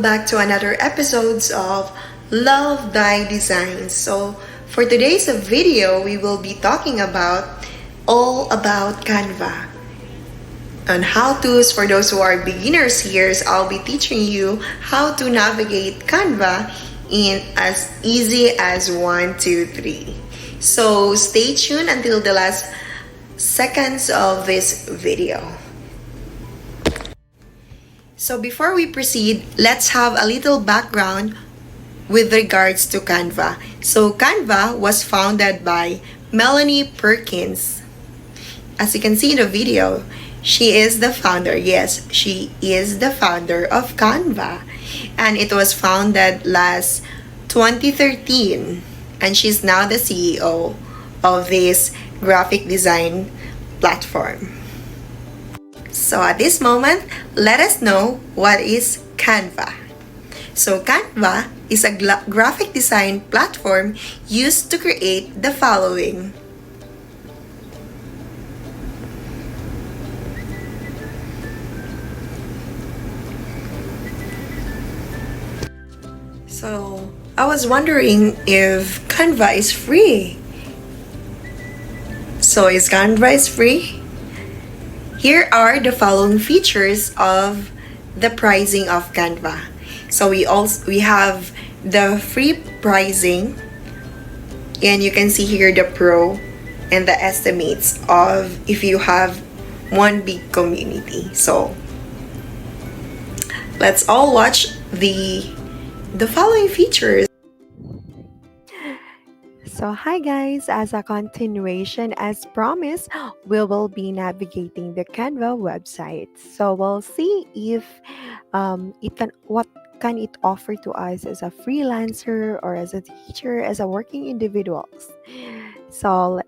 welcome back to another episodes of Love Thy Designs. So for today's video, we will be talking about all about Canva. And how-tos for those who are beginners here, so I'll be teaching you how to navigate Canva in as easy as 1, 2, 3. So stay tuned until the last seconds of this video. So before we proceed, let's have a little background with regards to Canva. So Canva was founded by Melanie Perkins. As you can see in the video, she is the founder. Yes, she is the founder of Canva. And it was founded last 2013. And she's now the CEO of this graphic design platform. So at this moment, let us know what is Canva. So Canva is a graphic design platform used to create the following. So I was wondering if Canva is free. So is Canva is free? Here are the following features of the pricing of Canva. So we have the free pricing, and you can see here the pro and the estimates of if you have one big community. So let's all watch the following features. So hi guys, as a continuation, as promised, we will be navigating the Canva website. So we'll see if what can it offer to us as a freelancer or as a teacher, as a working individuals. So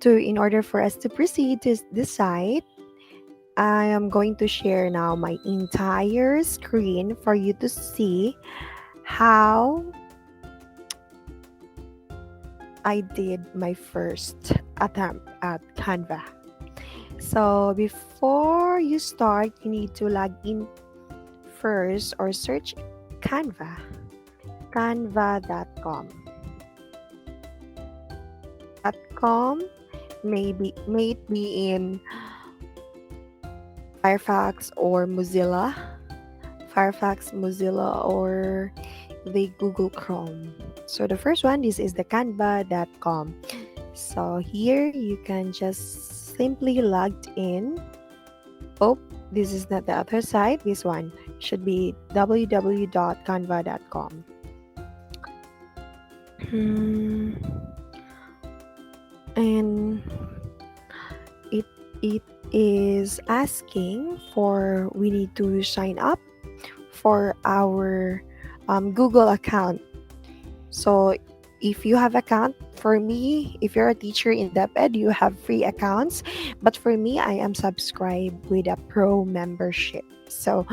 in order for us to proceed to this site, I am going to share now my entire screen for you to see how I did my first attempt at Canva. So before you start, you need to log in first or search Canva, canva.com. May it be in Firefox, Mozilla, or the Google Chrome. So the first one, this is the canva.com. So here you can just simply log in. Oh, this is not the other side. This one should be www.canva.com. And it is asking for we need to sign up for our Google account. So if you have account, for me, if you're a teacher in DepEd, you have free accounts. But for me, I am subscribed with a pro membership. So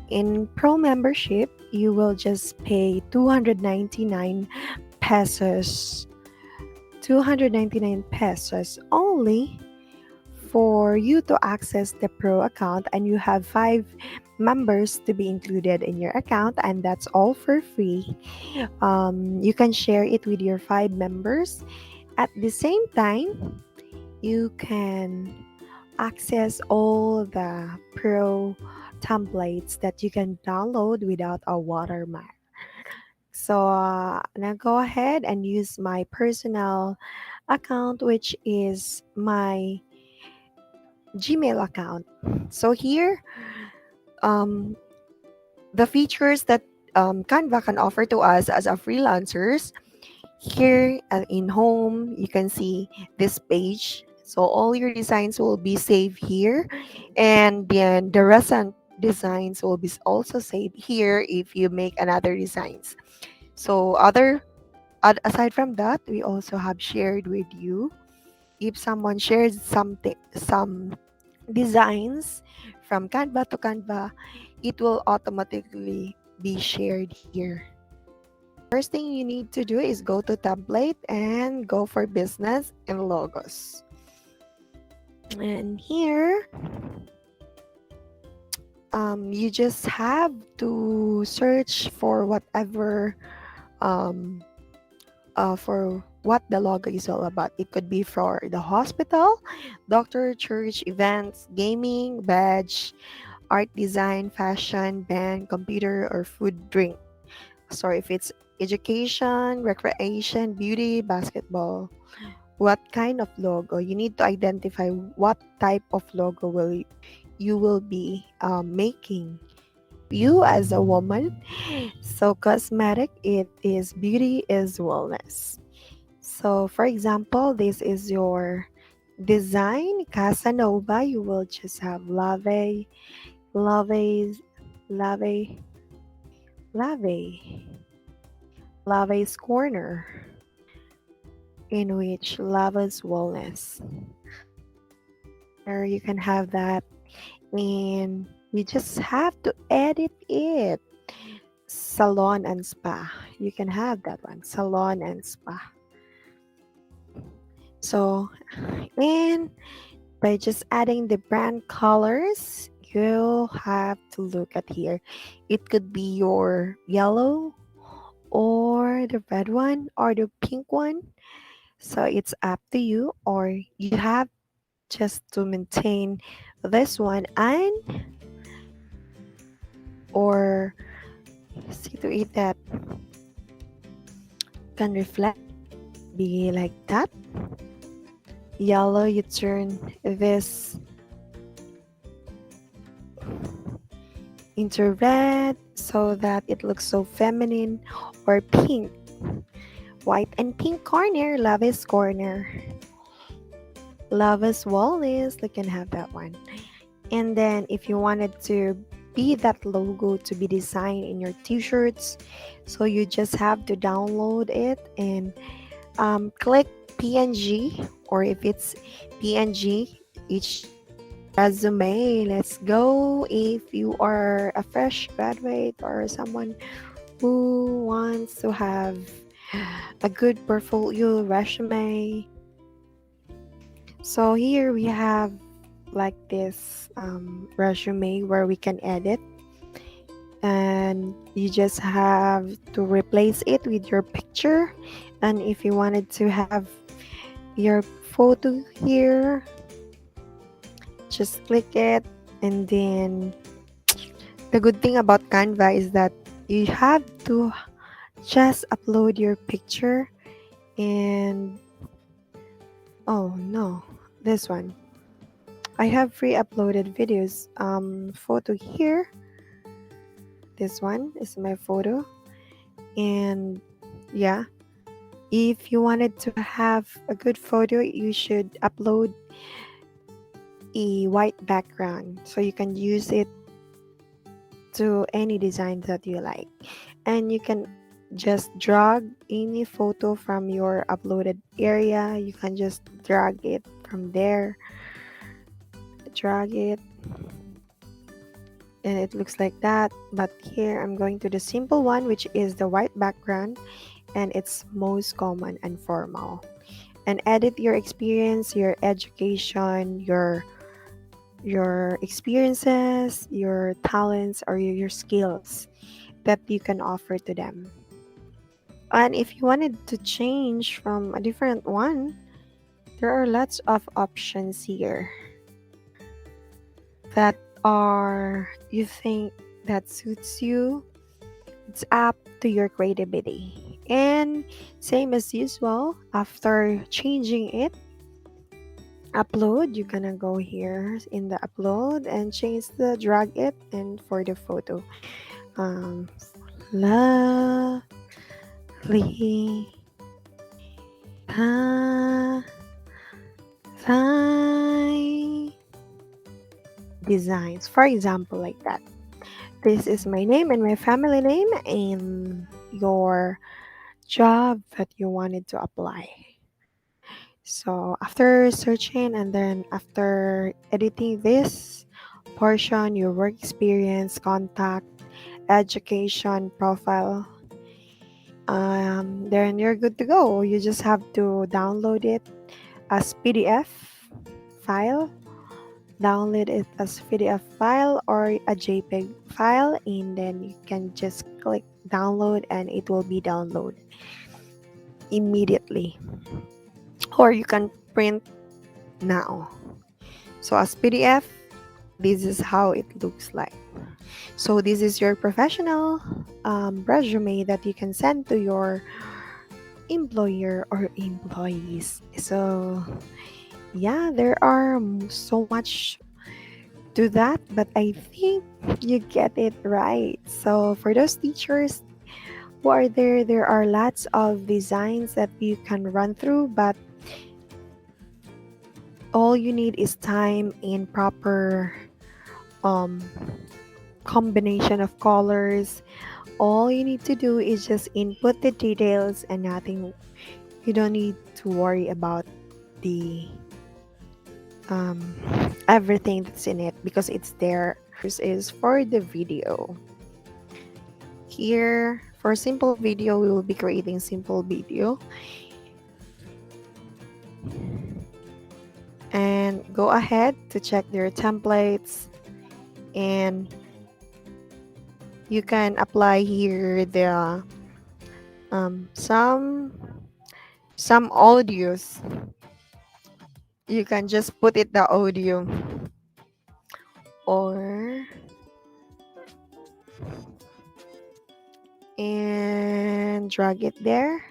in pro membership, you will just pay 299 pesos. 299 pesos only for you to access the pro account, and you have 5 members to be included in your account, and that's all for free. You can share it with your 5 members. At the same time, you can access all the pro templates that you can download without a watermark. So now go ahead and use my personal account, which is my Gmail account. So here, the features that Canva can offer to us as a freelancers, here in home, you can see this page. So all your designs will be saved here, and then the recent designs will be also saved here if you make another designs. So aside from that, we also have shared with you. If someone shares some designs from Canva to Canva, it will automatically be shared here. First thing you need to do is go to template and go for business and logos. And here, You just have to search for whatever um, for what the logo is all about. It could be for the hospital, doctor, church, events, gaming, badge, art design, fashion, band, computer, or food, drink. So if it's education, recreation, beauty, basketball, what kind of logo? You need to identify what type of logo you will be making. You as a woman, so cosmetic, it is beauty is wellness. So for example, this is your design Casanova. You will just have Loveys, Lave, Lave, Lave's corner, in which Lava's wellness. There you can have that, and you just have to edit it. Salon and spa. You can have that one. Salon and spa. So, and by just adding the brand colors, you'll have to look at here. It could be your yellow or the red one or the pink one. So it's up to you, or you have just to maintain this one and or see to it that can reflect be like that. Yellow, you turn this into red so that it looks so feminine, or pink, white and pink corner, Loveys corner, Loveys wallness, you can have that one. And then if you wanted to be that logo to be designed in your t-shirts, so you just have to download it and click PNG, or if it's PNG, each resume. Let's go. If you are a fresh graduate or someone who wants to have a good portfolio resume, so here we have like this resume where we can edit, and you just have to replace it with your picture. And if you wanted to have your photo here, just click it. And then the good thing about Canva is that you have to just upload your picture. And oh no, this one, I have free uploaded videos photo here. This one is my photo. And yeah, if you wanted to have a good photo, you should upload a white background so you can use it to any design that you like. And you can just drag any photo from your uploaded area. You can just drag it from there, drag it, and it looks like that. But here I'm going to the simple one, which is the white background, and it's most common and formal. And edit your experience, your education, your experiences, your talents, or your skills that you can offer to them. And if you wanted to change from a different one, there are lots of options here that are you think that suits you. It's up to your creativity. And same as usual, after changing it, upload, you're gonna go here in the upload and change the drag it, and for the photo, um lovely Thai designs, for example, like that. This is my name and my family name and your job that you wanted to apply. So after searching and then after editing this portion, your work experience, contact, education, profile, then you're good to go. You just have to download it as PDF file download it as PDF file or a JPEG file, and then you can just click download and it will be downloaded immediately, or you can print now. So as PDF, this is how it looks like. So this is your professional resume that you can send to your employer or employees. So yeah, there are so much to that, but I think you get it right. So for those teachers who are there, there are lots of designs that you can run through, but all you need is time and proper um, combination of colors. All you need to do is just input the details and nothing. You don't need to worry about the um, everything that's in it because it's there. This is for the video. Here, for simple video, we will be creating simple video. And go ahead to check their templates, and you can apply here the some audios. You can just put it the audio or and drag it there.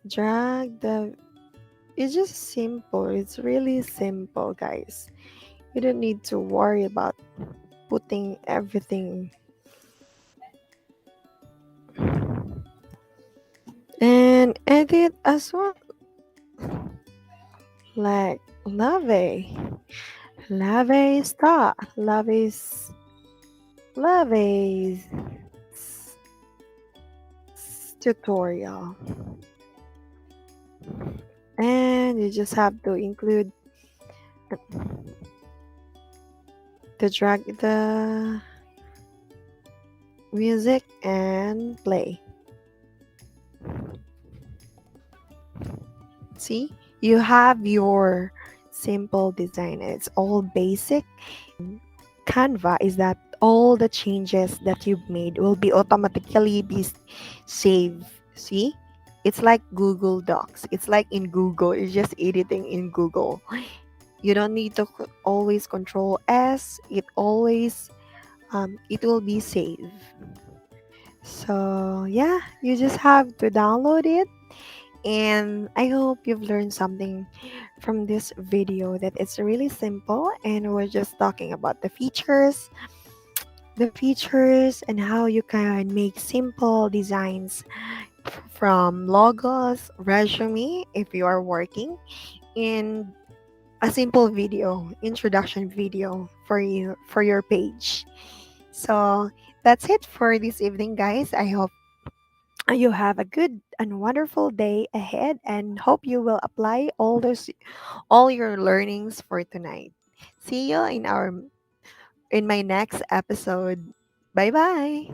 Drag the It's just simple. It's really simple, guys. You don't need to worry about putting everything. And edit as well. Like Lovey. Lovey start. Lovey's tutorial. And you just have to include the drag the music and play. See, you have your simple design. It's all basic. Canva is that all the changes that you've made will be automatically be saved. See, it's like Google Docs. It's like in Google. It's just editing in Google. You don't need to always control S. It will be saved. So yeah, you just have to download it. And I hope you've learned something from this video, that it's really simple and we're just talking about the features and how you can make simple designs from logos, resume if you are working, in a simple video, introduction video for your page. So that's it for this evening, guys. I hope you have a good and wonderful day ahead, and hope you will apply all your learnings for tonight. See you in my next episode. Bye bye.